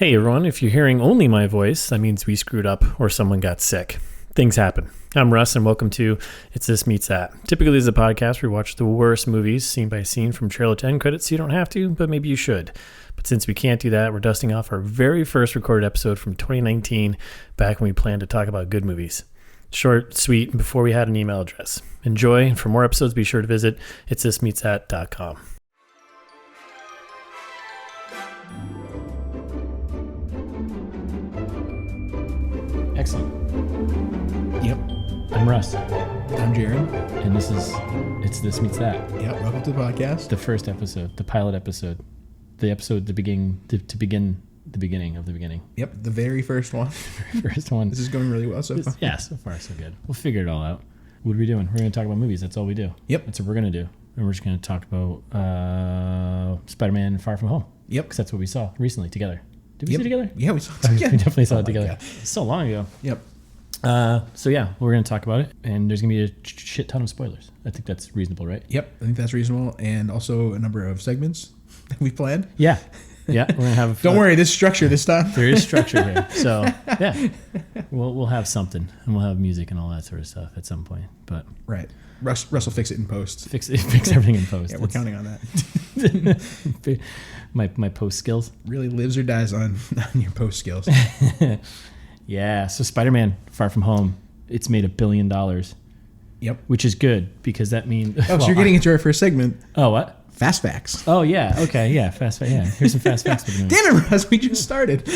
Hey everyone, if you're hearing only my voice, that means we screwed up or someone got sick. Things happen. I'm Russ and welcome to It's This Meets That. Typically this is a podcast where we watch the worst movies scene by scene from trailer to end credits, so you don't have to, but maybe you should. But since we can't do that, we're dusting off our very first recorded episode from 2019, back when we planned to talk about good movies. Short, sweet, and before we had an email address. Enjoy, and for more episodes, be sure to visit itsthismeetsthat.com. Excellent. Yep. I'm Russ. I'm Jared. And this is It's This Meets That. Yep. Welcome to the podcast. The first episode, the pilot episode, the episode to begin the beginning of the beginning. Yep. The very first one. First one. This is going really well so far. Yeah, so far so good. We'll figure it all out. What are we doing? We're going to talk about movies. That's all we do. Yep. That's what we're going to do. And we're just going to talk about Spider-Man Far From Home. Yep. Because that's what we saw recently together. Did we see it together? Yeah, we saw it We together. definitely saw Oh it my together. God. So long ago. Yep. So yeah, we're going to talk about it, and there's going to be a shit ton of spoilers. I think that's reasonable, right? Yep. I think that's reasonable. And also a number of segments that we planned. Yeah. Yeah, we're going to have... Don't worry, there's structure this time. There is structure here. So yeah, we'll have something, and we'll have music and all that sort of stuff at some point. But Right. Russ will fix it in post. fix everything in post. Yeah, we're counting on that. my post skills. Really lives or dies on your post skills. Yeah. So Spider-Man Far From Home, it's made $1 billion, Yep. which is good because that means. Oh, so you're getting into our first segment. Oh, what? Fast facts. Oh yeah. Okay. Yeah. Fast facts. Yeah. Here's some fast facts. Damn it, Russ. We just started.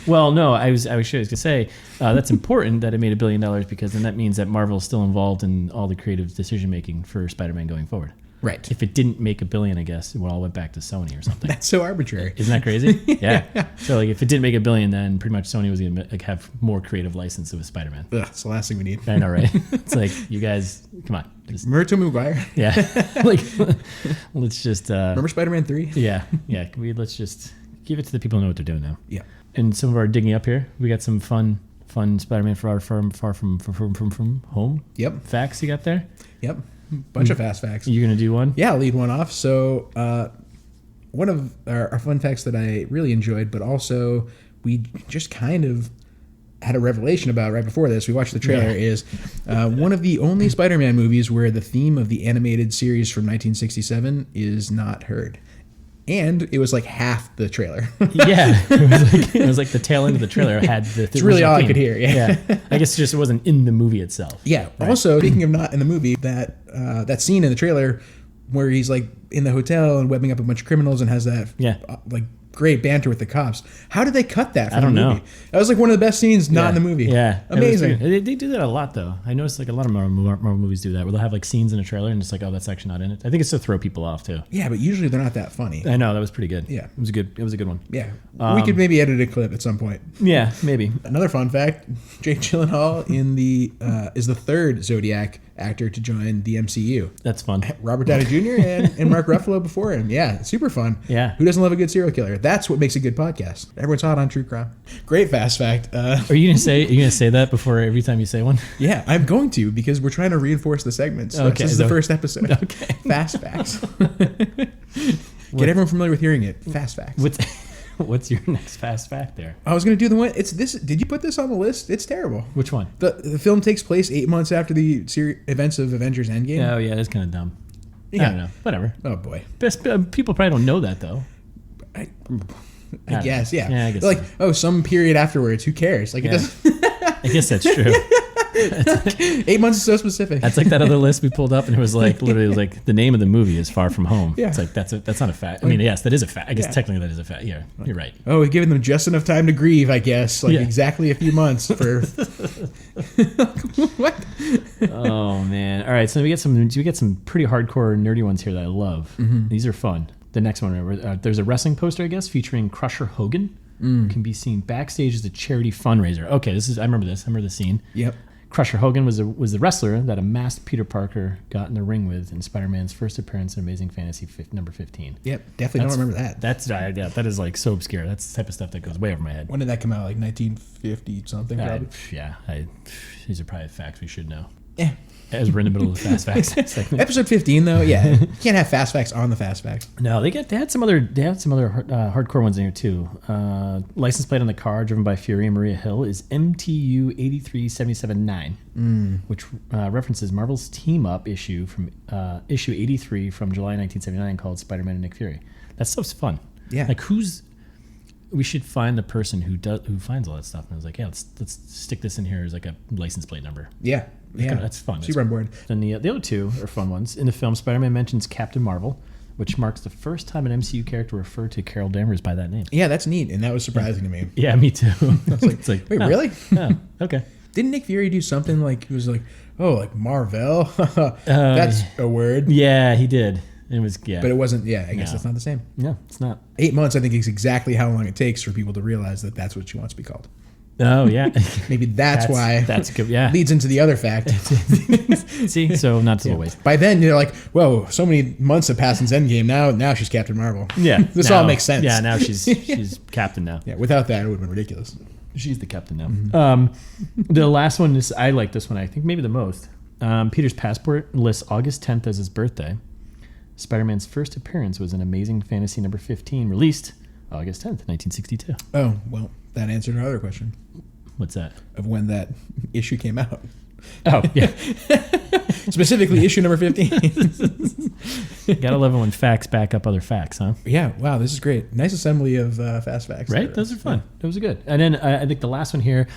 Well, no, I was going to say that's important that it made $1 billion because then that means that Marvel is still involved in all the creative decision making for Spider-Man going forward. Right. If it didn't make $1 billion, I guess it all went back to Sony or something. That's so arbitrary. Isn't that crazy? Yeah. So like, if it didn't make $1 billion, then pretty much Sony was going to like have more creative license with Spider-Man. Ugh, that's the last thing we need. I know, right? It's like, you guys, come on. Just, Murto Maguire. yeah. Like, let's just. Remember Spider-Man 3? Yeah. Yeah. Let's just give it to the people who know what they're doing now. Yeah. And some of our digging up here, we got some fun Spider-Man far from home. Yep. Facts you got there. Yep. Bunch of fast facts. You gonna do one? Yeah, I'll lead one off. So one of our fun facts that I really enjoyed, but also we just kind of had a revelation about right before this. We watched the trailer. Is one of the only Spider-Man movies where the theme of the animated series from 1967 is not heard. And it was like half the trailer. Yeah, it was like the tail end of the trailer had the. It's really all I could hear. Yeah. I guess just it wasn't in the movie itself. Yeah. Right. Also, speaking of not in the movie, that scene in the trailer where he's like in the hotel and webbing up a bunch of criminals and has that like great banter with the cops. How did they cut that from I don't the know. movie? That was like one of the best scenes not in the movie. Yeah, Amazing. They do that a lot though. I noticed like a lot of Marvel movies do that where they'll have like scenes in a trailer and it's like, oh, that's actually not in it. I think it's to throw people off too. Yeah, but usually they're not that funny. I know, that was pretty good. Yeah. It was a good one. Yeah. We could maybe edit a clip at some point. Yeah, maybe. Another fun fact, Jake Gyllenhaal is the third Zodiac actor to join the MCU. That's fun. Robert Downey Jr. and Mark Ruffalo before him. Yeah, super fun. Yeah. Who doesn't love a good serial killer? That's what makes a good podcast. Everyone's hot on true crime. Great fast fact. Are you gonna say that before every time you say one? Yeah, I'm going to because we're trying to reinforce the segments. So Okay, this is the first episode. Okay. Fast facts. Get everyone familiar with hearing it. Fast facts. What's your next fast fact there? I was going to do the one. It's this. Did you put this on the list? It's terrible. Which one? The film takes place 8 months after the events of Avengers Endgame. Oh yeah, that's kind of dumb. Yeah. I don't know. Whatever. Oh boy. People probably don't know that though. I guess. Yeah. Yeah, I guess like so. some period afterwards. Who cares? Like it doesn't. I guess that's true. 8 months is so specific. That's like that other list we pulled up, and it was like literally like the name of the movie is Far From Home. Yeah. It's like that's not a fact. I mean, yes, that is a fact. I guess technically that is a fact. Yeah, you're right. Oh, we've given them just enough time to grieve, I guess. Like Yeah. exactly a few months for. What? Oh man! All right, so we get some pretty hardcore nerdy ones here that I love. Mm-hmm. These are fun. The next one, there's a wrestling poster, I guess, featuring Crusher Hogan. Can be seen backstage as a charity fundraiser. Okay, I remember this. I remember the scene. Yep. Crusher Hogan was the wrestler that a masked Peter Parker got in the ring with in Spider-Man's first appearance in Amazing Fantasy number 15. Yep. Definitely don't remember that. That is like so obscure. That's the type of stuff that goes way over my head. When did that come out? Like 1950 something, probably. Yeah, these are probably facts we should know. Yeah. As we're in the middle of the fast facts segment. Episode 15, though, yeah, you can't have fast facts on the fast facts. No, they had some other hardcore ones in here too. License plate on the car driven by Fury and Maria Hill is MTU 83779, which references Marvel's team up issue from issue 83 from July 1979 called Spider-Man and Nick Fury. That stuff's fun. Yeah, like we should find the person who finds all that stuff. And I was like, yeah, let's stick this in here as like a license plate number. Yeah. Yeah, that's fun. Super on board. And the other two are fun ones. In the film, Spider-Man mentions Captain Marvel, which marks the first time an MCU character referred to Carol Danvers by that name. Yeah, that's neat, and that was surprising to me. Yeah, me too. It's like, wait, really? Oh, okay. Didn't Nick Fury do something like, he was like, oh, like Marvel? That's a word. Yeah, he did. It was, yeah. But it wasn't, yeah, I guess that's not the same. No, it's not. 8 months, I think, is exactly how long it takes for people to realize that that's what she wants to be called. Oh, yeah. Maybe that's why. That's good, yeah. Leads into the other fact. See, so not to always. By then, you're like, whoa, so many months have passed since Endgame. Now she's Captain Marvel. Yeah. This all makes sense. Yeah, now she's captain now. Yeah, without that, it would have been ridiculous. She's the captain now. Mm-hmm. The last one is, I like this one, I think maybe the most. Peter's passport lists August 10th as his birthday. Spider-Man's first appearance was in Amazing Fantasy number 15, released August 10th, 1962. Oh, well, that answered our other question. What's that? Of when that issue came out. Oh, yeah. Specifically, issue number 15. Gotta love it when facts back up other facts, huh? Yeah, wow, this is great. Nice assembly of fast facts. Right? Those are fun. Yeah. Those are good. And then I think the last one here,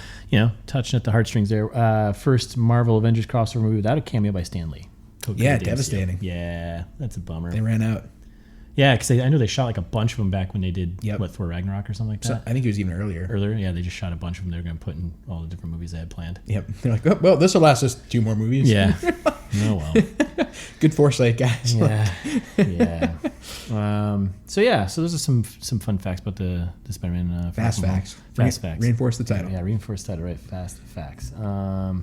touching at the heartstrings there, first Marvel Avengers crossover movie without a cameo by Stan Lee. Yeah, devastating. Yeah, that's a bummer. They ran out. Yeah, because I know they shot like a bunch of them back when they did Thor Ragnarok or something like that. So, I think it was even earlier. Yeah, they just shot a bunch of them. They were going to put in all the different movies they had planned. Yep. They're like, oh, well, this will last us 2 more movies. Yeah. Oh, well. Good foresight, guys. Yeah. Yeah. So those are some fun facts about the Spider-Man. Fast facts. Fast facts. Reinforce the title. Yeah, reinforce the title, right. Fast facts.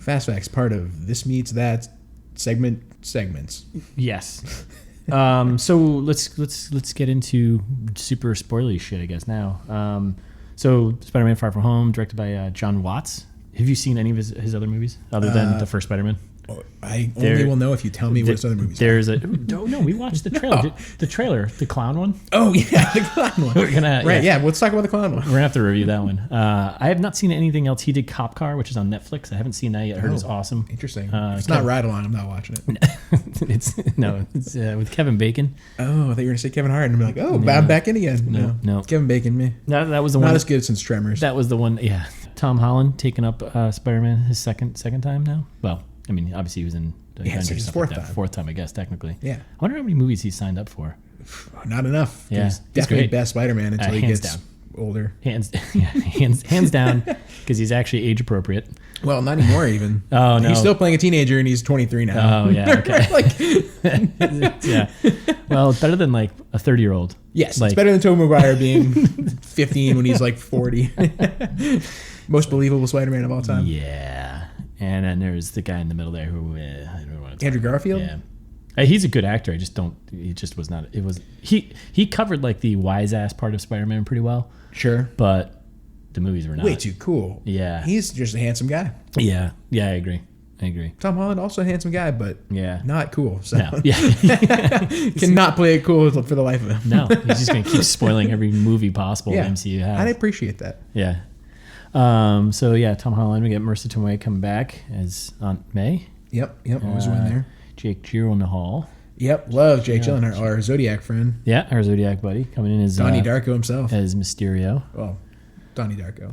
Fast facts, part of This Meets That segments. Yes. So let's get into super spoilery shit, I guess, now. So Spider-Man Far From Home, directed by John Watts. Have you seen any of his other movies other than the first Spider-Man? I only will know if you tell me what his other movies are. No, we watched the trailer. No. The trailer, the clown one. Oh, yeah, the clown one. We're gonna, let's talk about the clown one. We're going to have to review that one. I have not seen anything else. He did Cop Car, which is on Netflix. I haven't seen that yet. I heard it's awesome. Interesting. It's not Ride Along. I'm not watching it. It's with Kevin Bacon. Oh, I thought you were going to say Kevin Hart. And I'm like, I'm back in again. No. Kevin Bacon, me. No, that was the one. Not as good since Tremors. That was the one, yeah. Tom Holland taking up Spider-Man his second time now. Well, I mean, obviously he was in Avengers. His fourth time, I guess, technically. Yeah. I wonder how many movies he signed up for. Not enough. Yeah, he's definitely great. Best Spider-Man until he gets down. Older. Hands down, because he's actually age appropriate. Well, not anymore even. Oh, no. He's still playing a teenager and he's 23 now. Oh, yeah, okay. Yeah. Well, it's better than like a 30-year-old. Yes, like, it's better than Tobey Maguire being 15 when he's like 40. Most believable Spider-Man of all time. Yeah. And then there's the guy in the middle there who I don't want to Andrew Garfield? Yeah. He's a good actor. I just don't. He just was not. It was he covered like the wise ass part of Spider-Man pretty well. Sure, but the movies were not way too cool. Yeah, he's just a handsome guy. Yeah, I agree. Tom Holland also a handsome guy, but not cool. So. No, yeah, cannot play it cool for the life of him. No, he's just gonna keep spoiling every movie possible the MCU has. I'd appreciate that. Yeah. So yeah, Tom Holland. We get Marisa Tomei coming back as Aunt May. Yep. Always win there. Jake Gyllenhaal. Yep, love Jake Gyllenhaal, our Zodiac friend. Yeah, our Zodiac buddy coming in as Donnie Darko himself. As Mysterio. Oh, Donnie Darko.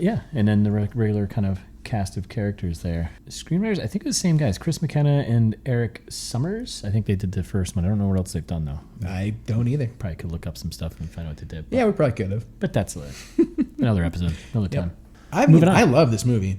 Yeah, and then the regular kind of cast of characters there. Screenwriters, I think it was the same guys, Chris McKenna and Eric Summers. I think they did the first one. I don't know what else they've done though. I don't either. Probably could look up some stuff and find out what they did. Yeah, we probably could have. But that's another episode, another time. I love this movie.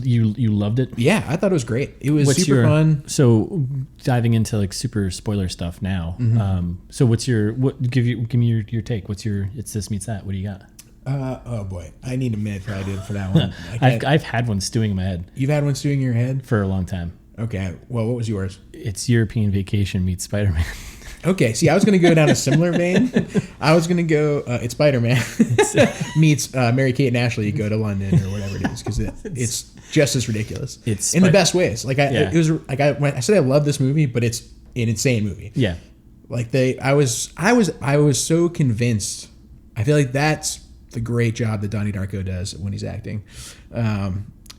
You loved it? Yeah, I thought it was great. It was super fun. So diving into like super spoiler stuff now. Mm-hmm. So give me your take. What's your It's This Meets That? What do you got? Oh boy, I need a minute probably for that one. I've had one stewing in my head. You've had one stewing in your head for a long time. Okay. Well, what was yours? It's European Vacation meets Spider-Man. Okay, see, I was going to go down a similar vein. I was going to go, it's Spider-Man meets Mary-Kate and Ashley go to London or whatever it is, because it's just as ridiculous. It's in the best ways. Like it was like when I said I love this movie, but it's an insane movie. Yeah. Like I was so convinced. I feel like that's the great job that Donnie Darko does when he's acting,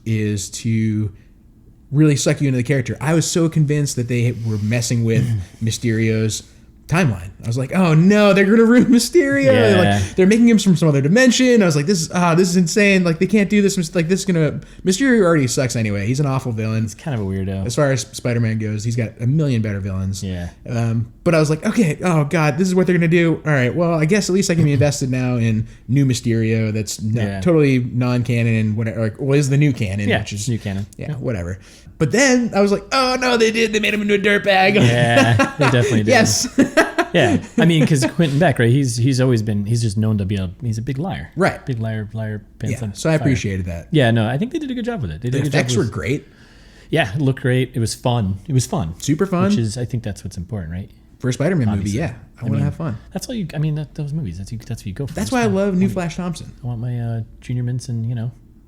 is to really suck you into the character. I was so convinced that they were messing with Mysterio's timeline. I was like, oh no, they're gonna ruin Mysterio. Yeah. Like, they're making him from some other dimension. I was like, this is insane. Like they can't do this. Like this is gonna. Mysterio already sucks anyway. He's an awful villain. He's kind of a weirdo. As far as Spider-Man goes, he's got a million better villains. Yeah. But I was like, okay, oh god, this is what they're gonna do. All right, well, I guess at least I can be invested now in new Mysterio. That's totally non-canon. Whatever. Like, well, is the new canon? Yeah, which is new canon. Yeah, whatever. But then I was like, oh no, they did. They made him into a dirtbag. Yeah, they definitely did. Yes. Yeah, I mean, because Quentin Beck, right? He's always been. He's just known to be he's a big liar. Right. Big liar, pants on so I fire. appreciated that. Yeah, no, I think they did a good job with it. They did The a good job effects were great. Yeah, it looked great. It was fun. Super fun. Which is, I think that's what's important, right? For a Spider-Man Obviously. movie, I want to have fun. That's all you. I mean, those movies. That's what you go for. That's why I love New Flash Thompson. I want my Junior Mints and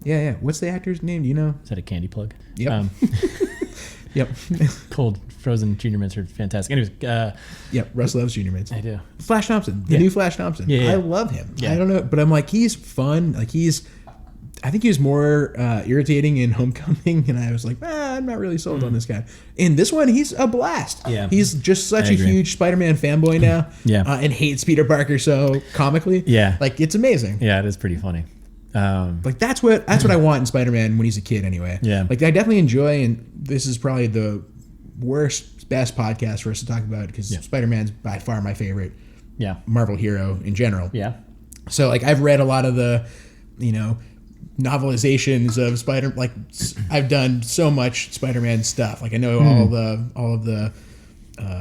Yeah. What's the actor's name? Do you know? Is that a candy plug? Yep. Yep. Cold frozen Junior Mints are fantastic. Anyways, Yep. Russ loves Junior Mints. I do. Flash Thompson, the new Flash Thompson. Yeah. I love him. Yeah. I don't know, but I'm like, he's fun. Like I think he was more irritating in Homecoming, and I was like, I'm not really sold on this guy. In this one, he's a blast. Yeah. He's just such a huge Spider-Man fanboy now. Yeah. And hates Peter Parker so comically. Yeah. Like, it's amazing. Yeah, it is pretty funny. Like that's what I want in Spider-Man when he's a kid anyway. Yeah. Like I definitely enjoy, and this is probably the best podcast for us to talk about because Spider-Man's by far my favorite Marvel hero in general. Yeah. So like I've read a lot of the, novelizations of Spider. Like I've done so much Spider-Man stuff. Like I know all of the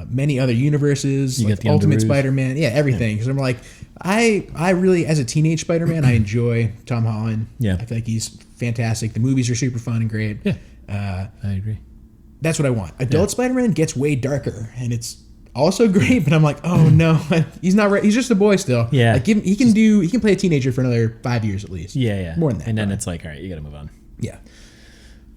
many other universes, You like get the Ultimate Underoos. Spider-Man, everything. Because I'm like, I really, as a teenage Spider-Man, I enjoy Tom Holland. Yeah. I think he's fantastic. The movies are super fun and great. Yeah. I agree. That's what I want. Adult Spider-Man gets way darker, and it's also great. But I'm like, oh no, he's not right. He's just a boy still. Yeah. Like he can play a teenager for another 5 years at least. Yeah. More than that. And then probably. it's like, all right, you got to move on. Yeah.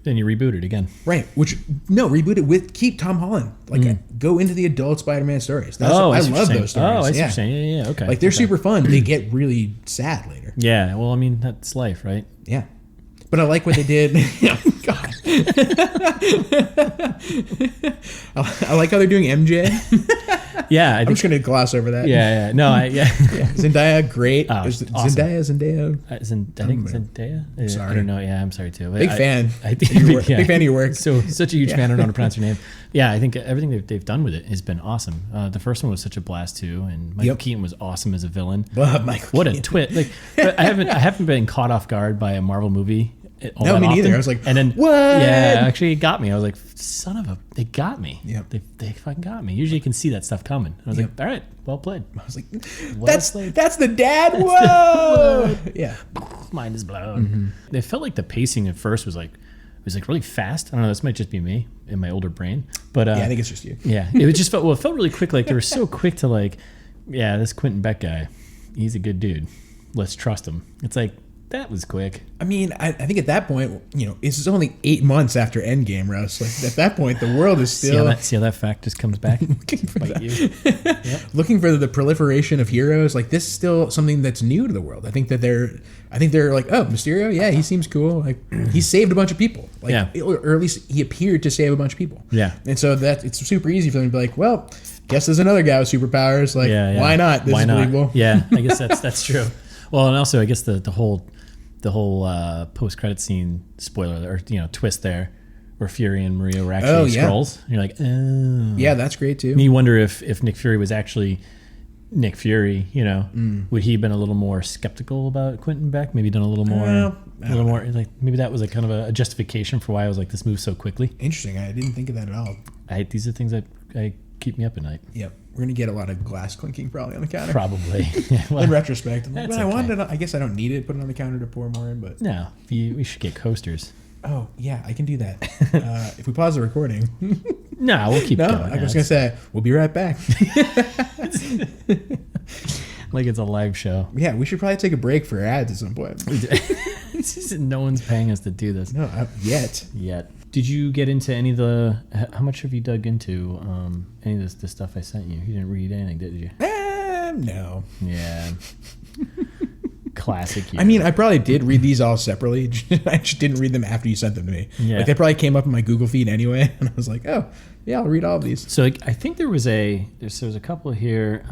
Then you reboot it again. Right. Reboot it with keep Tom Holland. Like go into the adult Spider-Man stories. I love those stories. Oh, I see what you're saying. Yeah. Okay. Like they're super fun. They get really sad later. Yeah. Well, I mean, that's life, right? Yeah. But I like what they did. God. I like how they're doing MJ. Yeah. I'm just going to gloss over that. Yeah. No, Zendaya, great. Oh, Is it awesome. Zendaya? I think Zendaya. Yeah, Sorry. I don't know. Yeah, I'm sorry too. Big fan. Big Big fan of your work. So such a huge fan. I don't know how to pronounce your name. Yeah, I think everything they've done with it has been awesome. The first one was such a blast too, and Michael Keaton was awesome as a villain. What a twist! Like I haven't been caught off guard by a Marvel movie. No, me neither. I was like, and then what? Yeah, actually, it got me. I was like, son of a, they got me. Yep. They fucking got me. Usually, you can see that stuff coming. I was like, all right, well played. I was like, Well that's played. the dad. Whoa! Yeah. Mind is blown. It felt like the pacing at first was really fast. I don't know. This might just be me in my older brain, but I think it's just you. Yeah, it just felt it felt really quick. Like they were so quick to like, yeah, this Quentin Beck guy, he's a good dude. Let's trust him. It's like that was quick. I mean, I think at that point, this is only 8 months after Endgame, Russ. Like at that point, the world is still See how that fact just comes back. looking for Bite you. looking for the proliferation of heroes. Like this is still something that's new to the world. I think they're like, oh, Mysterio, yeah, he seems cool. Like he saved a bunch of people. Like, Yeah. or at least he appeared to save a bunch of people. Yeah. And so that it's super easy for them to be like, well, guess there's another guy with superpowers. Like, why not? This is believable. Yeah, I guess that's true. Well, and also I guess the whole post credit scene spoiler or twist there, where Fury and Maria were actually Skrulls. And you're like, oh. Yeah, that's great too. Me wonder if Nick Fury was actually Nick Fury. Would he have been a little more skeptical about Quentin Beck? Maybe done a little more, like maybe that was a kind of a justification for why I was like, this moves so quickly. Interesting. I didn't think of that at all. These are things that keep me up at night. Yep. We're gonna get a lot of glass clinking probably on the counter. Probably. Well, in retrospect, I'm like, that's I okay. wanted. I guess I don't need it. Put it on the counter to pour more in. But no, we should get coasters. oh yeah, I can do that. If we pause the recording. No, we'll keep going. I was going to say, we'll be right back. Like it's a live show. Yeah, we should probably take a break for ads at some point. No one's paying us to do this. No, yet. Did you get into any of the... How much have you dug into any of the stuff I sent you? You didn't read anything, did you? No. Yeah. Classic. I mean, I probably did read these all separately. I just didn't read them after you sent them to me. Yeah. Like they probably came up in my Google feed anyway, and I was like, oh, yeah, I'll read all of these. So I think there was a couple here.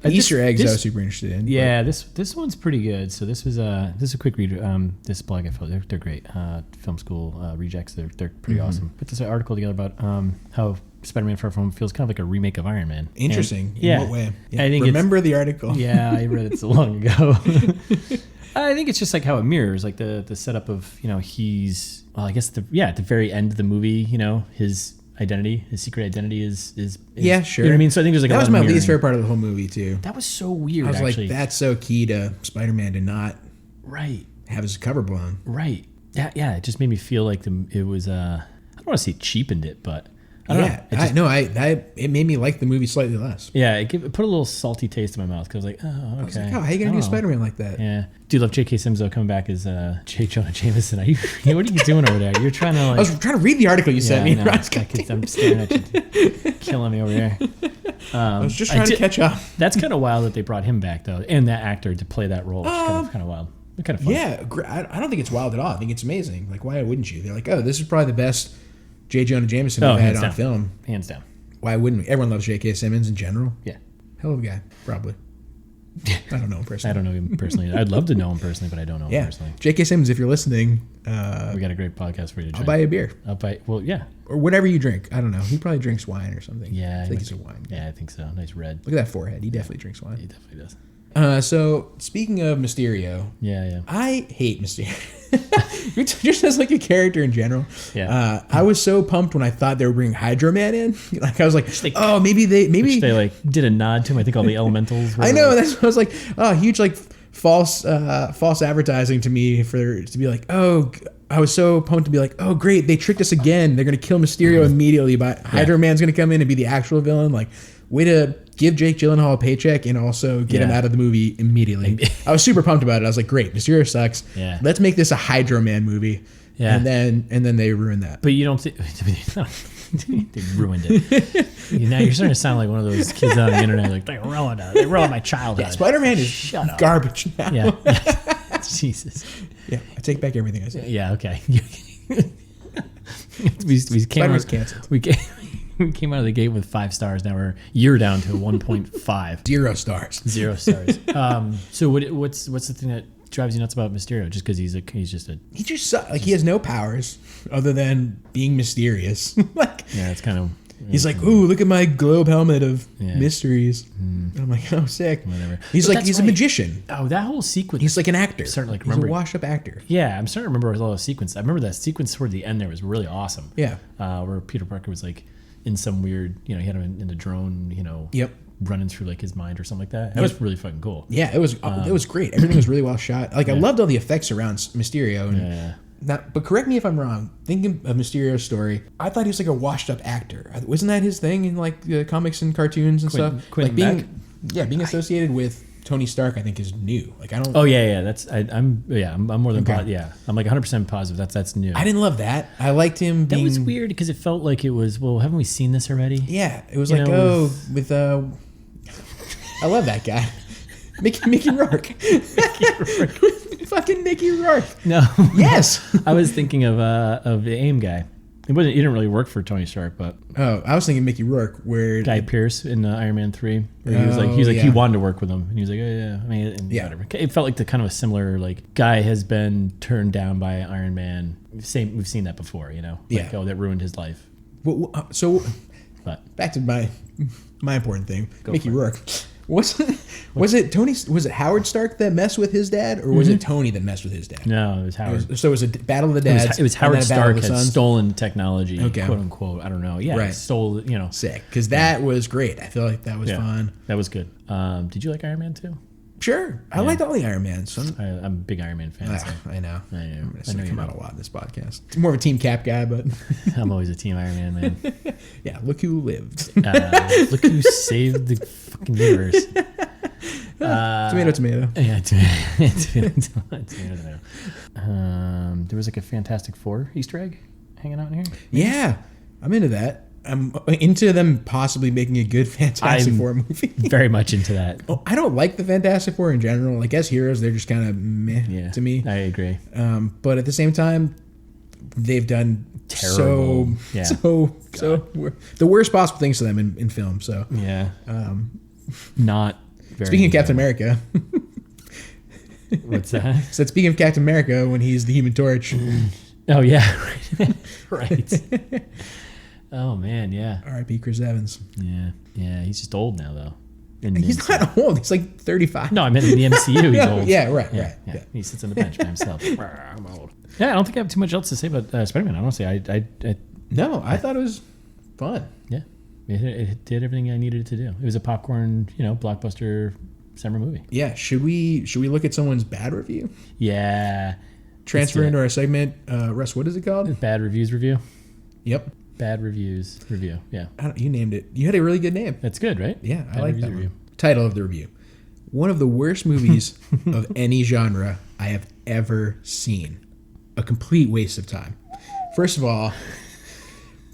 Easter eggs I was super interested in. Yeah, this one's pretty good. So this is a quick read. This blog I found, they're great. Film school rejects. They're pretty awesome. Put this article together about how Spider-Man Far From Home feels kind of like a remake of Iron Man. Interesting. In what way? Yeah. I think remember the article. Yeah, I read it so long ago. I think it's just like how it mirrors like the setup of he's I guess at the very end of the movie his secret identity is yeah, sure. You know what I mean? So I think there's like that a was lot my of least mirroring. favorite part of the whole movie too. That was so weird. I was actually. like, that's so key to Spider-Man to not right have his cover blown. Right. Yeah. It just made me feel like it was. I don't want to say cheapened it, but I don't know. It made me like the movie slightly less. Yeah, it put a little salty taste in my mouth because I was like, oh, okay. I was like, how are you gonna do Spider-Man like that? Yeah. Do you love J.K. Simmons though coming back as J. Jonah Jameson? What are you doing over there? You're trying to like. I was trying to read the article you sent me. No, I'm staring at you, killing me over here. I was just trying to catch up. That's kind of wild that they brought him back though, and that actor to play that role. It's kind of wild. Kind of fun. Yeah, I don't think it's wild at all. I think it's amazing. Like, why wouldn't you? They're like, oh, this is probably the best J. Jonah Jameson we've had on film. Hands down. Why wouldn't we? Everyone loves J.K. Simmons in general. Yeah. Hell of a guy, probably. I don't know him personally. I don't know him personally. I'd love to know him personally, but I don't know him personally. J.K. Simmons, if you're listening, we got a great podcast for you to drink. I'll buy you a beer. Yeah. Or whatever you drink. I don't know. He probably drinks wine or something. Yeah. I think he's a wine guy. Yeah, I think so. Nice red. Look at that forehead. He definitely drinks wine. He definitely does. So, speaking of Mysterio. Yeah. I hate Mysterio. Just as like a character in general. Yeah. I was so pumped when I thought they were bringing Hydro Man in. Like I was like, maybe they like did a nod to him. I think all the elementals were I know, that's what I was like, oh, huge like false advertising to me to be like, oh, I was so pumped to be like, oh great, they tricked us again. They're gonna kill Mysterio immediately, but Hydro Man's gonna come in and be the actual villain. Like, way to give Jake Gyllenhaal a paycheck and also get him out of the movie immediately. I was super pumped about it. I was like, great, Mysterio sucks. Yeah. Let's make this a Hydro Man movie. Yeah. And then they ruined that. But you don't think they ruined it. Now you're starting to sound like one of those kids on the internet like, they ruined my childhood. Yeah, Spider-Man is garbage now. Yeah. Jesus. Yeah, I take back everything I said. Yeah, okay. we came was canceled. We came out of the gate with 5 stars. Now you're down to 1.5. 0 stars. 0 stars. So what's the thing that drives you nuts about Mysterio? Just because he just like he has no powers other than being mysterious. Like it's kind of. He's like, ooh, look at my globe helmet of mysteries. And I'm like, oh, sick. Whatever. He's a magician. Oh, that whole sequence. He's like an actor. He's a washed-up actor. Yeah, I'm starting to remember all the sequence. I remember that sequence toward the end there was really awesome. Yeah. Where Peter Parker was like in some weird, he had him in the drone, Yep. running through like his mind or something like that. That was really fucking cool. Yeah, it was great. Everything was really well shot. Like I loved all the effects around Mysterio. And but correct me if I'm wrong. Thinking of Mysterio's story, I thought he was like a washed-up actor. Wasn't that his thing in like the comics and cartoons and stuff? Like being associated with Tony Stark, I think is new. Like I don't. Oh yeah. I'm more than I'm like 100% positive that's new. I didn't love that. I liked him. That was weird because it felt like it was. Well, haven't we seen this already? Yeah, it was I love that guy, Mickey Rourke. Fucking Mickey Rourke. No. Yes. I was thinking of the AIM guy. He didn't really work for Tony Stark, but I was thinking Mickey Rourke, where Guy Pearce in Iron Man 3, where he was like he wanted to work with him, and he was like, oh yeah, I mean, whatever. It felt like the kind of a similar like guy has been turned down by Iron Man. We've seen that before, Like, that ruined his life. But back to my important thing, Mickey Rourke. Was it Howard Stark that messed with his dad, or was it Tony that messed with his dad? No, it was Howard. So it was a battle of the dads. It was Howard Stark had stolen technology, quote unquote. I don't know. Yeah, right. Stole. Sick, because that was great. I feel like that was fun. That was good. Did you like Iron Man 2? Sure. I liked all the Iron Man. So I'm a big Iron Man fan. So. I know. I know. I'm going I know to come you out know. a lot in this podcast. I'm more of a Team Cap guy, but I'm always a Team Iron Man, man. yeah, look who lived. Look who saved the fucking universe. Tomato. Yeah, tomato. There was like a Fantastic Four Easter egg hanging out in here. Yeah, I'm into that. I'm into them possibly making a good Fantastic Four movie. Very much into that. Oh, I don't like the Fantastic Four in general. Like as heroes, they're just kind of meh to me. I agree. But at the same time, they've done Terrible. so the worst possible things to them in film. So yeah, not. Very speaking of Captain America, what's that? So speaking of Captain America, when he's the Human Torch. Oh yeah, right. Oh man, yeah. R.I.P. Chris Evans. Yeah. He's just old now though. He's not old. He's like 35. No, I meant in the MCU. He's old. Yeah, right. He sits on the bench by himself. I'm old. Yeah, I don't think I have too much else to say about Spider-Man. Honestly, I thought it was fun. Yeah, it did everything I needed it to do. It was a popcorn, blockbuster summer movie. Yeah. Should we look at someone's bad review? Yeah. Transfer into our segment. Russ, what is it called? Bad Reviews Review. Yep. Bad Reviews Review. Yeah. You named it. You had a really good name. That's good, right? Yeah, Bad I like Reviews that Review. one. Title of the review. One of the worst movies of any genre I have ever seen. A complete waste of time. First of all,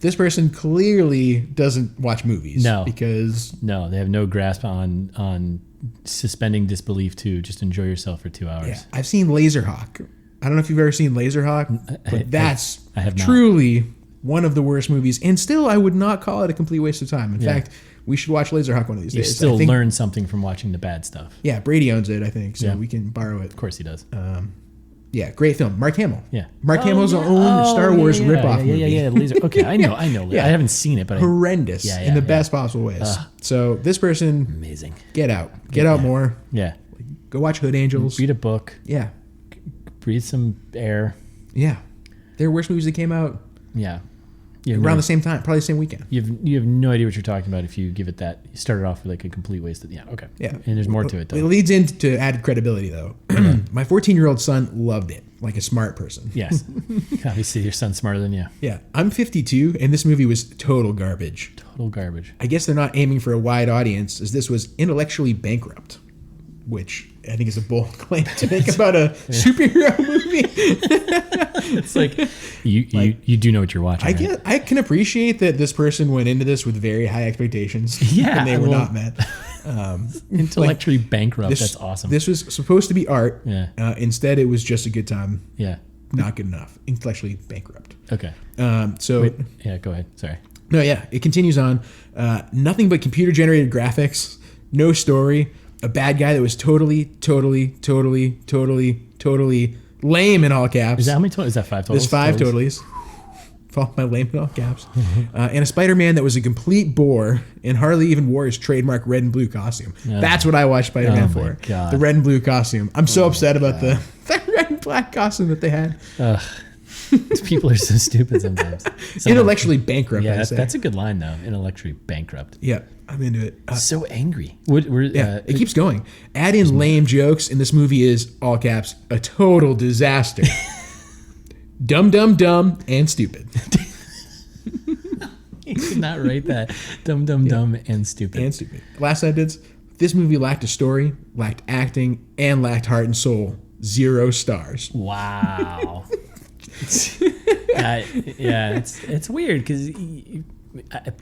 this person clearly doesn't watch movies. No. Because... No, they have no grasp on suspending disbelief to just enjoy yourself for 2 hours. Yeah, I've seen Laserhawk. I don't know if you've ever seen Laserhawk, but that's I have not. truly one of the worst movies. And still, I would not call it a complete waste of time. In fact, we should watch Laserhawk one of these You days. still learn something from watching the bad stuff. Yeah, Brady owns it, I think, so we can borrow it. Of course he does. Yeah, great film. Mark Hamill. Yeah. Mark Hamill's own Star Wars ripoff movie. Yeah. Laser. Okay, I know. Yeah. I haven't seen it, but horrendous in the best possible ways. So this person, amazing. Get out. Get out more. Yeah. Go watch Hood Angels. Read a book. Yeah. Breathe some air. Yeah. They're worst movies that came out. Yeah. Around the same time, probably the same weekend. You have no idea what you're talking about if you give it that. You started off with like a complete waste of okay. Yeah. And there's more to it though. It leads into added credibility though. My 14-year-old son loved it, like a smart person. Yes. Obviously your son's smarter than you. Yeah. I'm 52 and this movie was total garbage. Total garbage. I guess they're not aiming for a wide audience as this was intellectually bankrupt, which I think is a bold claim to make about a superhero movie. It's like you do know what you're watching. I can appreciate that this person went into this with very high expectations. Yeah, and they were not met. Intellectually bankrupt. That's awesome. This was supposed to be art. Yeah. Instead, it was just a good time. Yeah. Not good enough. Intellectually bankrupt. Okay. Yeah. Go ahead. Sorry. No. Yeah. It continues on. Nothing but computer generated graphics. No story. A bad guy that was totally lame in all caps. Is that how many totals? Is that 5 totals? There's 5 totalies. Followed by lame in all caps. And a Spider-Man that was a complete bore and hardly even wore his trademark red and blue costume. That's what I watched Spider-Man for. God. The red and blue costume. I'm so upset about the red and black costume that they had. People are so stupid sometimes. Intellectually bankrupt. Yeah, that's a good line though. Intellectually bankrupt. Yeah, I'm into it. So angry. It keeps going. Add in lame jokes, and this movie is, all caps, a total disaster. Dumb, and stupid. You could not write that. Dumb, and stupid. And stupid. Last sentence. This movie lacked a story, lacked acting, and lacked heart and soul. 0 stars. Wow. It's weird because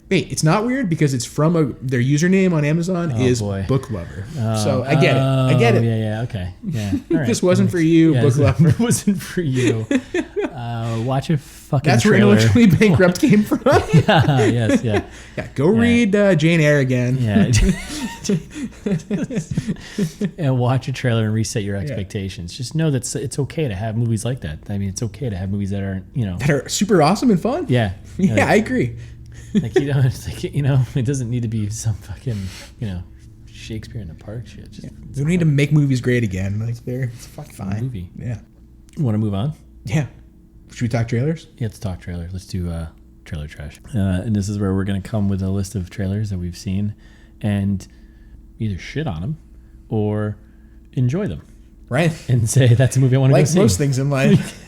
wait, it's not weird because it's from their username on Amazon is Book Lover. So I get it. Yeah, okay. Yeah. All right. This wasn't for you, Book Lover. It wasn't for you. Watch a fucking That's trailer. where Intellectually Bankrupt came from. Yeah. Go read Jane Eyre again. Yeah. And watch a trailer and reset your expectations. Just know that it's okay to have movies like that. I mean, it's okay to have movies that aren't, that are super awesome and fun. Yeah. I agree. Like it doesn't need to be some fucking, Shakespeare in the Park shit. Just, we don't need to make movies great again. Like it's fucking fine. Movie. Yeah. Want to move on? Yeah. Should we talk trailers? Yeah, let's talk trailers. Let's do trailer trash. And this is where we're going to come with a list of trailers that we've seen and either shit on them or enjoy them. Right. And say, that's a movie I want to go see. Like most things in life.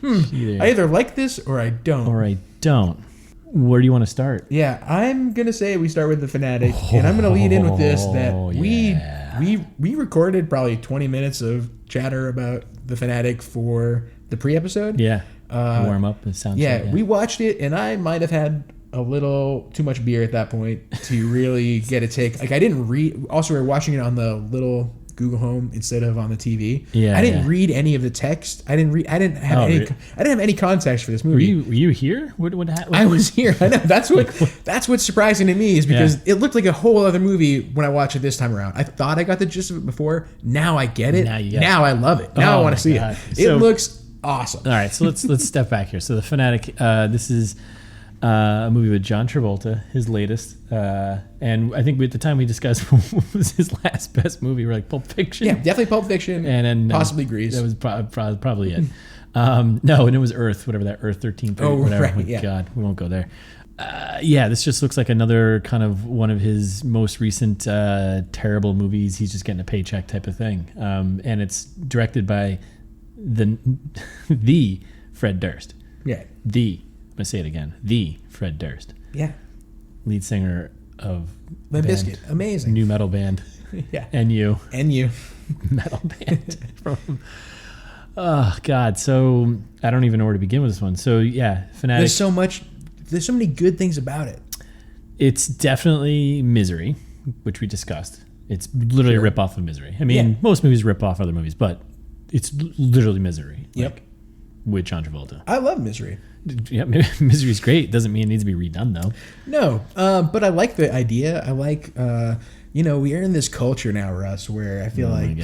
I either like this or I don't. Or I don't. Where do you want to start? Yeah, I'm going to say we start with The Fanatic. And I'm going to lead in with this, that we recorded probably 20 minutes of chatter about The Fanatic for the pre-episode. Yeah. Warm up and sound check. Yeah, we watched it, and I might have had a little too much beer at that point to really get a take. Like, I didn't read. Also, we were watching it on the little Google Home instead of on the TV. Yeah, I didn't read any of the text. I didn't have any context for this movie. Were you here? What happened? I was here. I know that's what's surprising to me is because it looked like a whole other movie when I watched it this time around. I thought I got the gist of it before. Now I get it. Now I love it. Now I want to see it. It looks awesome. All right, so let's step back here. So The Fanatic. This is a movie with John Travolta, his latest, and I think at the time we discussed what was his last best movie. We're like Pulp Fiction. Yeah, definitely Pulp Fiction, and then possibly Grease. That was probably it. No, and it was Earth, whatever that Earth 1330, whatever. Right, oh my God, we won't go there. This just looks like another kind of one of his most recent terrible movies. He's just getting a paycheck type of thing, and it's directed by the Fred Durst. Yeah. I'm going to say it again. The Fred Durst. Yeah. Lead singer of Limp Bizkit. Amazing. New metal band. Yeah. And you. Metal band. Oh, God. So I don't even know where to begin with this one. So, yeah, Fanatic. There's so many good things about it. It's definitely Misery, which we discussed. It's literally a rip-off of Misery. I mean, most movies rip off other movies, but it's literally Misery. Yep. With John Travolta. I love Misery. Yeah, Misery's great. Doesn't mean it needs to be redone, though. No, but I like the idea. I like, we are in this culture now, Russ, where I feel like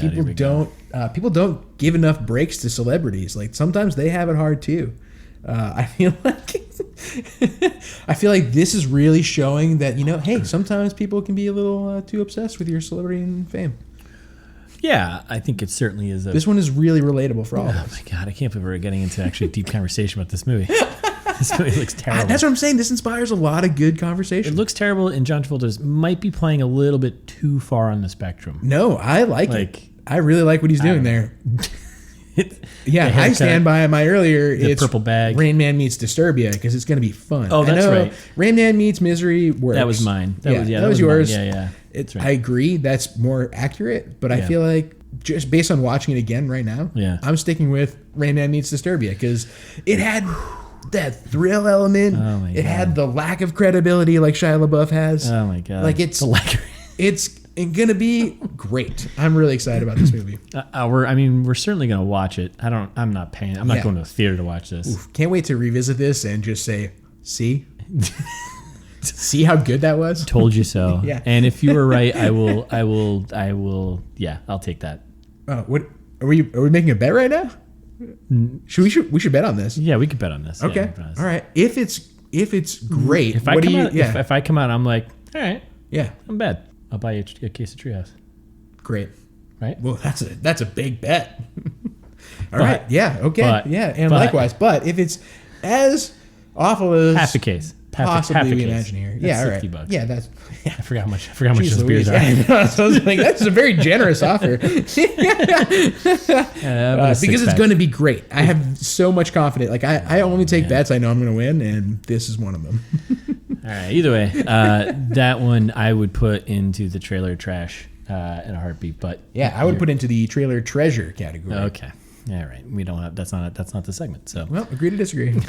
people don't give enough breaks to celebrities. Like sometimes they have it hard too. I feel like this is really showing that hey, sometimes people can be a little too obsessed with your celebrity and fame. Yeah, I think it certainly is. This one is really relatable for all of us. Oh my God, I can't believe we're getting into actually a deep conversation about this movie. This movie looks terrible. That's what I'm saying. This inspires a lot of good conversation. It looks terrible, and John Travolta might be playing a little bit too far on the spectrum. No, I like it. I really like what he's doing there. I stand by my earlier. It's purple bag. Rain Man meets Disturbia because it's going to be fun. Oh, that's right. Rain Man meets Misery works. That was mine. That was yours. Mine. Yeah. That's right. I agree. That's more accurate, but I feel like just based on watching it again right now, I'm sticking with Rain Man meets Disturbia because it had that thrill element. Oh my God. It had the lack of credibility like Shia LaBeouf has. Oh my God. Like it's gonna be great. I'm really excited about this movie. We're certainly gonna watch it. I'm not paying. I'm not going to the theater to watch this. Oof, can't wait to revisit this and just say, see. See how good that was? Told you so. Yeah. And if you were right, I will. Yeah, I'll take that. What are we making a bet right now? We should bet on this. Yeah, we could bet on this. Okay. Yeah, all right. If it's great, if I come out, I'm like, all right. Yeah. I'm bad. I'll buy you a case of Treehouse. Great. Right. Well, that's a big bet. All right. Yeah. Okay. And likewise. But if it's as awful as half a case. Possibly we imagine here. That's $60. Yeah, that's. Yeah. I forgot how much those beers are. So I was like, that's a very generous offer. Because it's going to be great. I have so much confidence. Like I only take bets I know I'm going to win, and this is one of them. All right. Either way, that one I would put into the trailer trash in a heartbeat. But I would put into the trailer treasure category. Okay. All right. We don't have. That's not the segment. So agree to disagree.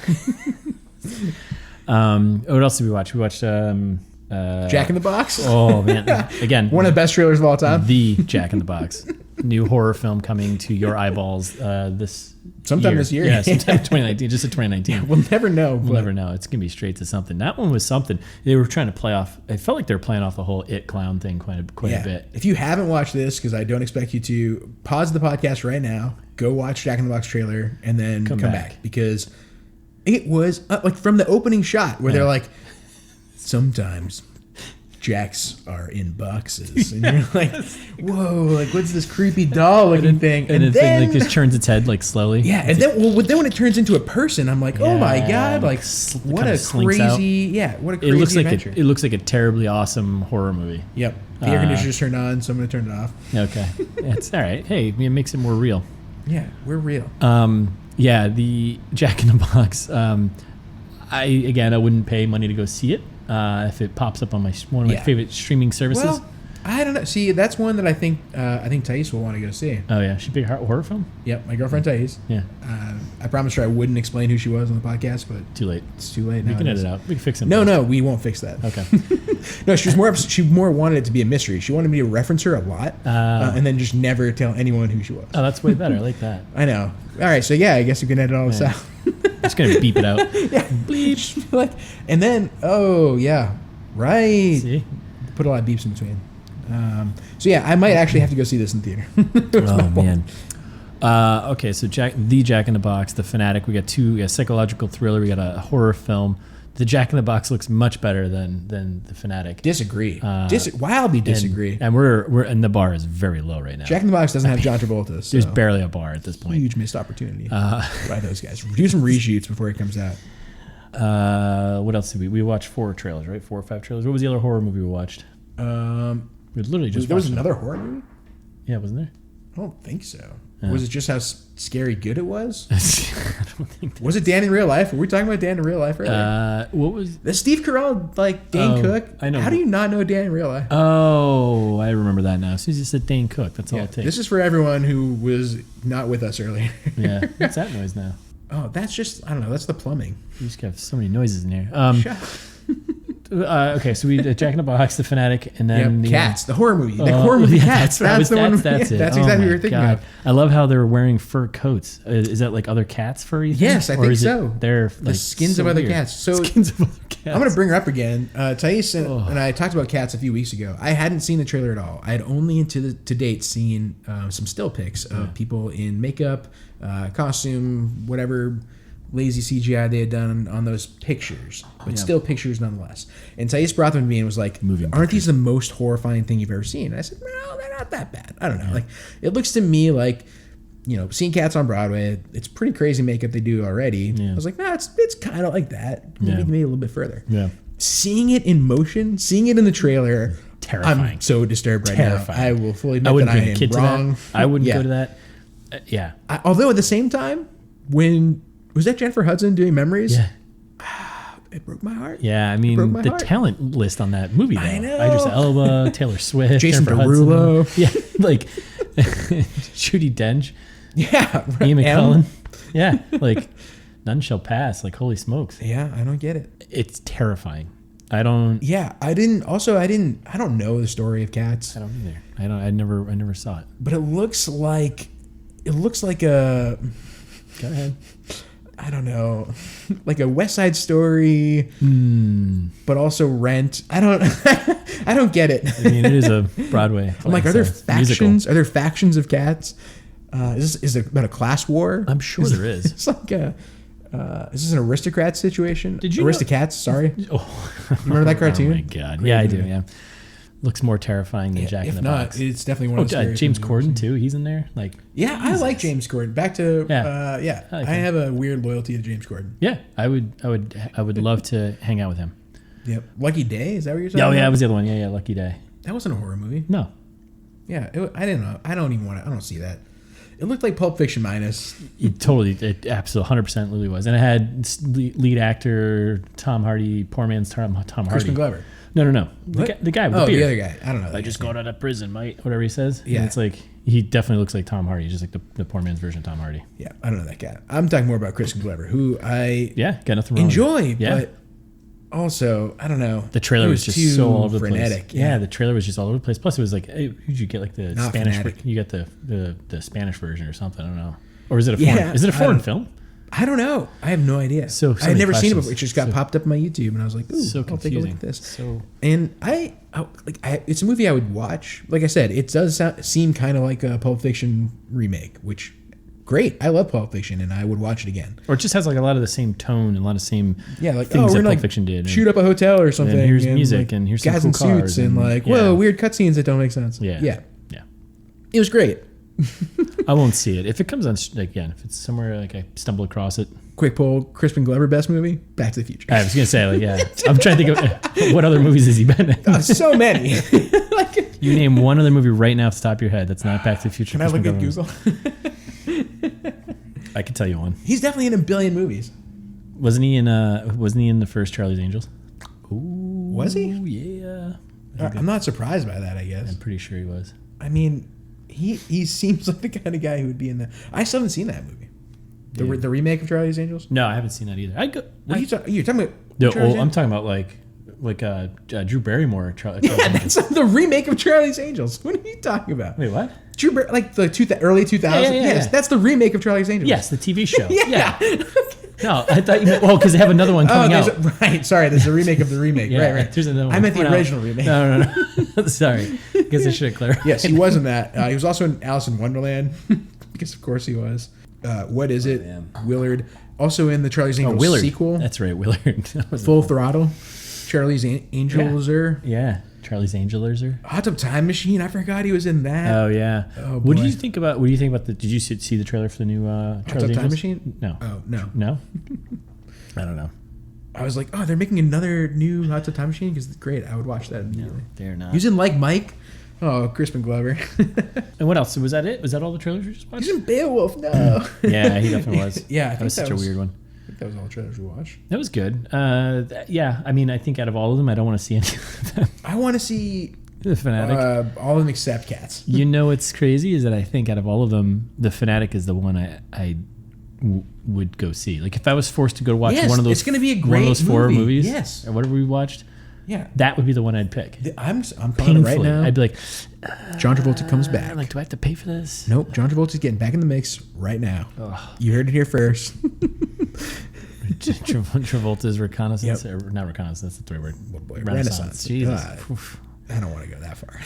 What else did we watch? We watched Jack in the Box. Oh man! Again, one of the best trailers of all time. The Jack in the Box, new horror film coming to your eyeballs this year. Yeah, sometime 2019. Just 2019. We'll never know. We'll never know. It's gonna be straight to something. That one was something. They were trying to play off. I felt like they were playing off the whole It clown thing quite a bit. If you haven't watched this, because I don't expect you to, pause the podcast right now. Go watch Jack in the Box trailer and then come back because. It was like from the opening shot where they're like, sometimes Jacks are in boxes, and you're like, whoa, like what's this creepy doll looking thing? And then like just turns its head like slowly. Yeah, and then when it turns into a person, I'm like, oh my god, like what a crazy, what a crazy adventure. It looks like a terribly awesome horror movie. Yep, the air conditioner's turned on, so I'm gonna turn it off. Okay, it's all right. Hey, it makes it more real. Yeah, we're real. The Jack in the Box. I wouldn't pay money to go see it. If it pops up on one of my favorite streaming services. Well, I don't know. See, that's one that I think Thais will want to go see. Oh yeah, she big horror film. Yep, my girlfriend Thais. Yeah. I promised her I wouldn't explain who she was on the podcast, but too late. It's too late. We can edit it out. We can fix it. No, we won't fix that. Okay. No, she more wanted it to be a mystery. She wanted me to reference her a lot, and then just never tell anyone who she was. Oh, that's way better. I like that. I know. All right, so I guess we can edit all this out. Just gonna beep it out. Yeah, bleep. And then, right. See, put a lot of beeps in between. I might actually have to go see this in theater. Oh man. Okay, so Jack in the Box, The Fanatic. We got two psychological thriller. We got a horror film. The Jack in the Box looks much better than The Fanatic. Disagree. Wildly disagree. And and the bar is very low right now. Jack in the Box doesn't have John Travolta. So there's barely a bar at this point. Huge missed opportunity by those guys. Do some reshoots before it comes out. What else did we watched? 4 trailers, right? 4 or 5 trailers. What was the other horror movie we watched? We literally just there was another horror movie? Yeah, wasn't there? I don't think so. Was it just how scary good it was? I don't think. Was it Dan in real life? Were we talking about Dan in real life earlier? What was the Steve Carell Dane Cook? I know. How do you not know Dan in real life? Oh, I remember that now. So you just said Dane Cook. That's all it takes. This is for everyone who was not with us earlier. Yeah. What's that noise now? Oh, that's just, I don't know. That's the plumbing. You just have so many noises in here. Shut up. Okay, so we Jack in the Box, The Fanatic, and then Cats, the horror movie. The horror movie Cats. That's it. That's exactly what we were thinking of. I love how they're wearing fur coats. Is that like other cats' furry? Yes, I think so. They're the skins of other cats. So skins of other cats. I'm going to bring her up again. Thais and I talked about Cats a few weeks ago. I hadn't seen the trailer at all. I had only to date seen some still pics of people in makeup, costume, whatever lazy CGI they had done on those pictures, but still pictures nonetheless. And Thais brought them to me and was like, aren't these the most horrifying thing you've ever seen? And I said, no, they're not that bad. I don't know. Like, it looks to me like, seeing Cats on Broadway, it's pretty crazy makeup they do already. Yeah. I was like, no, it's kind of like that. Maybe a little bit further. Yeah. Seeing it in motion, seeing it in the trailer, terrifying. I'm so disturbed right now. I will fully admit that I am wrong. I wouldn't go to that. Although at the same time, was that Jennifer Hudson doing Memories? Yeah. It broke my heart. Yeah, I mean, the talent list on that movie, though. I know. Idris Elba, Taylor Swift, Jason Jennifer Derulo. Hudson. Yeah, like Judi Dench. Yeah. Ian McKellen. Yeah, like none shall pass. Like, holy smokes. Yeah, I don't get it. It's terrifying. I don't know the story of Cats. I don't either. I never saw it. But it looks like a... Go ahead. I don't know, like a West Side Story, but also Rent. I don't get it. I mean, it is a Broadway. I'm like, are there factions? Musical. Are there factions of Cats? Is it about a class war? I'm sure there is. It's like is this an aristocrat situation? Did you Aristocats? Sorry. Oh, you remember that cartoon? Oh my god! Yeah, I do. Yeah. Looks more terrifying than Jack in the Box. It's definitely one of the James Corden too. He's in there. Like, yeah, Jesus. I like James Corden. Back to I have a weird loyalty to James Corden. Yeah, I would love to hang out with him. Yep. Lucky Day, is that what you're talking about? Oh yeah, it was the other one. Yeah, Lucky Day. That wasn't a horror movie. No. Yeah, I didn't know. I don't see that. It looked like Pulp Fiction minus. It absolutely 100% really was, and it had lead actor Tom Hardy, poor man's Tom Hardy. Crispin Glover. No. The guy with the beard. The other guy. I don't know. I just got out of prison, mate. Whatever he says. Yeah. And it's like, he definitely looks like Tom Hardy, just like the poor man's version of Tom Hardy. Yeah, I don't know that guy. I'm talking more about Crispin Glover, who I got nothing wrong enjoy, but also, I don't know. The trailer was just so all over the frenetic. place. Yeah, the trailer was just all over the place. Plus, it was like, hey, who'd you get? Like the Not Spanish. frenetic. You got the Spanish version or something. I don't know. Or is it a foreign? Is it a foreign film? I don't know. I have no idea. So I've never seen it before. It just got popped up on my YouTube, and I was like, "Ooh, so I'll take a look at this." So, and it's a movie I would watch. Like I said, it does seem kind of like a Pulp Fiction remake, which great. I love Pulp Fiction, and I would watch it again. Or it just has like a lot of the same tone and a lot of same Like things we're that gonna Pulp Fiction did. Shoot up a hotel or something. And here's and music, like, and here's some guys cool in cars, suits, and like whoa, weird cutscenes that don't make sense. Yeah. It was great. I won't see it if it comes on again. If it's somewhere like I stumble across it. Quick poll: Crispin Glover best movie? Back to the Future. I was gonna say I'm trying to think of what other movies has he been in. So many. You name one other movie right now off the top of your head that's not Back to the Future. Can I look at Google? I can tell you one. He's definitely in a billion movies. Wasn't he in the first Charlie's Angels? Ooh, was he? Yeah. I'm not surprised by that. I guess. I'm pretty sure he was. I mean, he seems like the kind of guy who would be in that. I still haven't seen that movie. The remake of Charlie's Angels? No, I haven't seen that either. You're talking about I'm talking about like Drew Barrymore. Yeah, that's the remake of Charlie's Angels. What are you talking about? Wait, what? Like the early 2000s? Yes, that's the remake of Charlie's Angels. Yes, the TV show. Yeah. No, I thought you meant, because they have another one coming out. Right, sorry, there's a remake of the remake. Right. There's another one. I meant the original remake. No. Sorry. I guess I should have clarified. Yes, he was in that. He was also in Alice in Wonderland, because of course he was. What is it? Willard. Also in the Charlie's Angels sequel. That's right, Willard. Full Throttle. Charlie's Angels. Yeah, Charlie's Angelers. Hot Tub Time Machine. I forgot he was in that. Oh yeah. Oh, what do you think about the? Did you see the trailer for the new Hot Charlie's Tub Angels? Time Machine? No. Oh no. No. I don't know. I was like, oh, they're making another new Hot Tub Time Machine? Because great, I would watch that immediately. No, they're not. He's in Like Mike. Oh, Crispin Glover. And what else? Was that it? Was that all the trailers we just watched? He's in Beowulf. No. Yeah, he definitely was. Yeah, I think that was such a weird one. I think that was all the trailers we watched. That was good. Yeah, I mean, I think out of all of them, I don't want to see any of them. I want to see The Fanatic. all of them except Cats. You know what's crazy is that I think out of all of them, The Fanatic is the one I would go see. Like if I was forced to go watch one of those, it's going to be a great one of those horror movies, yes, or whatever we watched. Yeah, that would be the one I'd pick. I'm calling it right now. I'd be like, John Travolta comes back. Like, do I have to pay for this? Nope. John Travolta's getting back in the mix right now. Ugh. You heard it here first. Travolta's reconnaissance, or not reconnaissance. That's the right word. Renaissance. Jesus. I don't want to go that far.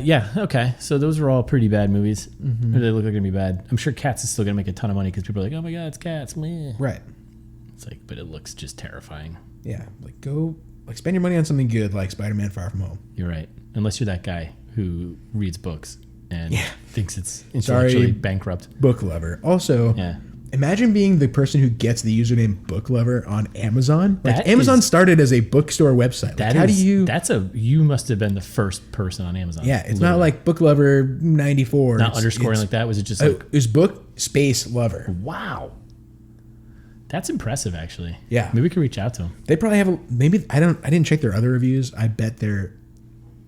Yeah. Okay. So those were all pretty bad movies. Mm-hmm. Or they look like they're gonna be bad. I'm sure Cats is still gonna make a ton of money because people are like, "Oh my god, it's Cats!" Meh. Right. It's like, but it looks just terrifying. Yeah. Spend your money on something good like Spider-Man: Far From Home. You're right. Unless you're that guy who reads books and thinks it's intellectually bankrupt. Book lover. Also, imagine being the person who gets the username book lover on Amazon. Amazon started as a bookstore website. You must have been the first person on Amazon. Yeah, it's not like book lover 94. Not underscoring like that. Was it just like it was book space lover? Wow. That's impressive, actually. Yeah, maybe we could reach out to them. They probably have I didn't check their other reviews. I bet they're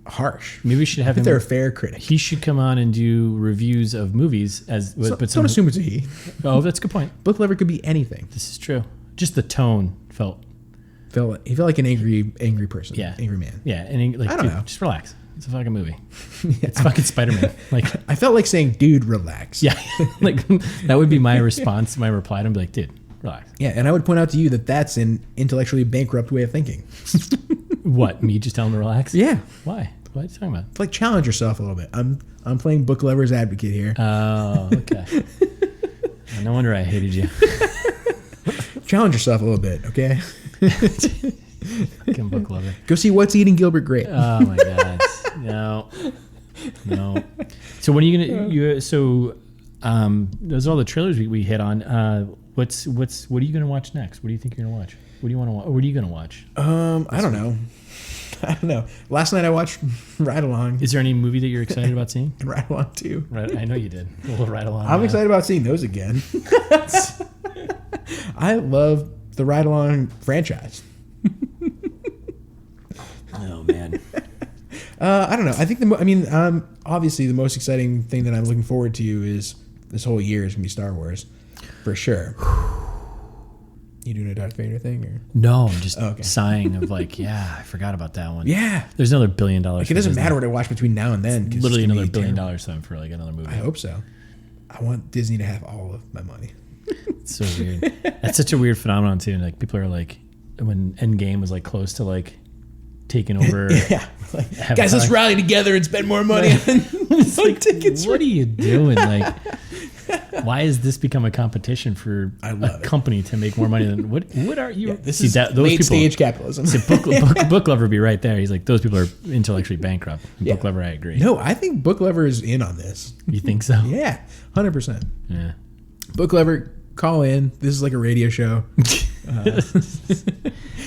harsh. Maybe we should have him. They're a fair critic. He should come on and do reviews of movies but don't assume it's a he. Oh, that's a good point. Book lover could be anything. This is true. Just the tone he felt like an angry person. Yeah, angry man. Yeah, and I don't know. Just relax. It's a fucking movie. It's fucking Spider-Man. Like I felt like saying, "Dude, relax." Yeah, like that would be my response, my reply. I'd be like, "Dude, relax." Yeah, and I would point out to you that that's an intellectually bankrupt way of thinking. What? Me just telling him to relax? Yeah. Why? What are you talking about? Like challenge yourself a little bit. I'm playing book lover's advocate here. Oh, okay. No wonder I hated you. Challenge yourself a little bit, okay? Fucking book lover. Go see What's Eating Gilbert Grape. Oh my god. No. So when are you gonna? Those are all the trailers we hit on. What are you gonna watch next? What do you think you're gonna watch? What do you want to watch? What are you gonna watch? I don't know. Last night I watched Ride Along. Is there any movie that you're excited about seeing? And Ride Along 2. Right, I know you did. A little Ride Along. I'm excited about seeing those again. I love the Ride Along franchise. Oh man. I don't know. I think obviously the most exciting thing that I'm looking forward to is this whole year is gonna be Star Wars, for sure. You doing a Darth Vader thing or no? I'm just sighing of like, yeah, I forgot about that one. Yeah, there's another $1 billion. Like, it doesn't matter what I watch between now and then. Literally another $1 billion sum for like another movie. I hope so. I want Disney to have all of my money. It's so weird. That's such a weird phenomenon too. Like people are like, when Endgame was like close to like taking over. Yeah. Like, guys, let's rally together and spend more money on tickets. What are you doing? Like, why has this become a competition for a company to make more money than what are you? Yeah, this is late stage capitalism. Book Lover be right there. He's like, those people are intellectually bankrupt. Yeah. Book Lover, I agree. No, I think Book Lover is in on this. You think so? Yeah, 100%. Yeah. Book Lover, call in. This is like a radio show.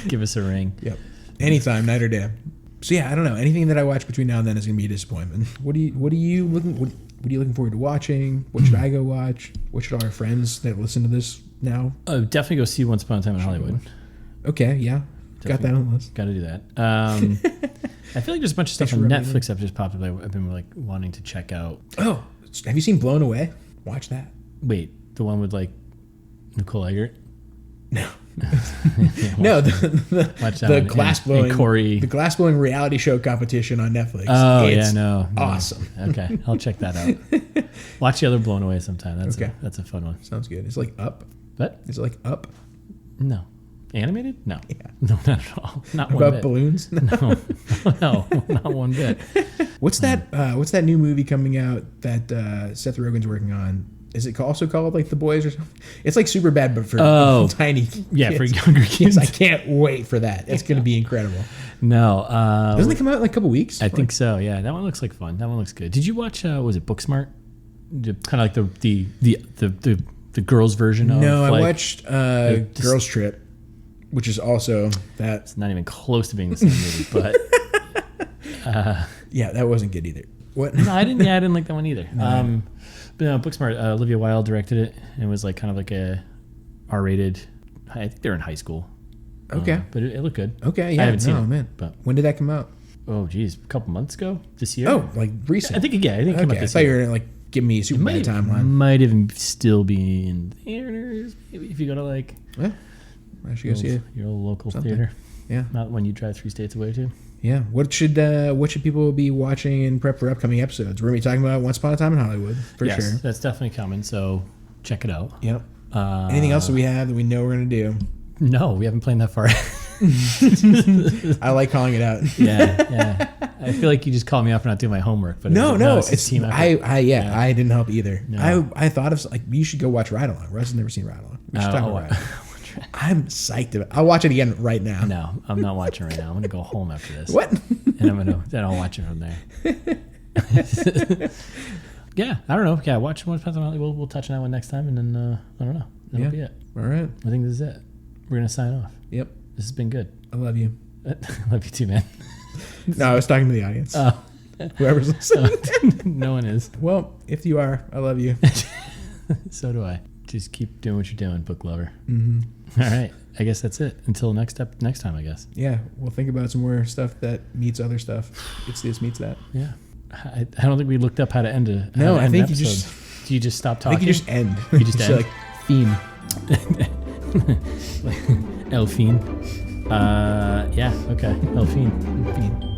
Give us a ring. Yep. Anytime, night or day. So yeah, I don't know. Anything that I watch between now and then is going to be a disappointment. What are you looking forward to watching? What should I go watch? What should all our friends that listen to this now? Oh, definitely go see Once Upon a Time in Hollywood. Okay, yeah. Definitely Got that on the list. Got to do that. I feel like there's a bunch of stuff on Netflix that just popped up. I've been like wanting to check out. Oh, have you seen Blown Away? Watch that. Wait, the one with like Nicole Eggert? No. No, the glass blowing reality show competition on Netflix. Oh, it's no. Awesome. Okay, I'll check that out. Watch the other Blown Away sometime. That's a fun one. Sounds good. It's like Up. What? Is it like Up? No. Animated? No. Yeah. No, not at all. Not one About bit. balloons? No, not one bit. What's that new movie coming out that Seth Rogen's working on? Is it also called like The Boys or something? It's like super bad, but for tiny kids. Yeah, for younger kids. I can't wait for that. It's going to be incredible. No. Doesn't it come out in like a couple weeks? I think so, yeah. That one looks like fun. That one looks good. Did you watch, was it Booksmart? Kind of like the girls' version of No, like, I watched Girls Trip, which is also that. It's not even close to being the same movie, but... yeah, that wasn't good either. What? No, I didn't like that one either. No. But no, Booksmart, Olivia Wilde directed it. And it was like kind of like a R-rated. I think they're in high school. Okay. But it looked good. Okay, yeah. I haven't seen it. Man. But when did that come out? Oh, geez. A couple months ago? This year? Oh, like recent. I think it came out I this thought year. you were going to like give me a super bad timeline. Might even still be in theaters. Maybe if you go to like... Yeah. I should go see it. Your old local Something. theater. Yeah. Not one you drive 3 states away to. Yeah. What should people be watching in prep for upcoming episodes? We're going to be talking about Once Upon a Time in Hollywood, for yes, sure. That's definitely coming, so check it out. Yep. Anything else that we have that we know we're going to do? No, we haven't planned that far. I like calling it out. Yeah. I feel like you just called me up for not doing my homework, but it's team effort. I didn't help either. No. I thought of like you should go watch Ride Along. Russ has never seen Ride Along. We should talk about Ride Along. I'm psyched about it. I'll watch it again right now. No, I'm not watching right now. I'm gonna go home after this. What? And then I'll watch it from there. Yeah, I don't know. Yeah, watch Once Upon a Time. We'll touch on that one next time, and then I don't know. That'll be it. All right. I think this is it. We're gonna sign off. Yep. This has been good. I love you. I love you too, man. No, I was talking to the audience. Oh. Whoever's listening. No one is. Well, if you are, I love you. So do I. Just keep doing what you're doing, book lover. Mm-hmm. All right. I guess that's it. Until next time, I guess. Yeah. We'll think about some more stuff that meets other stuff. It's this meets that. Yeah. I don't think we looked up how to end a No, I think you just... Do you just stop talking? I think you just end. You just end? Like, theme. Elfine. Yeah, okay. Elfine.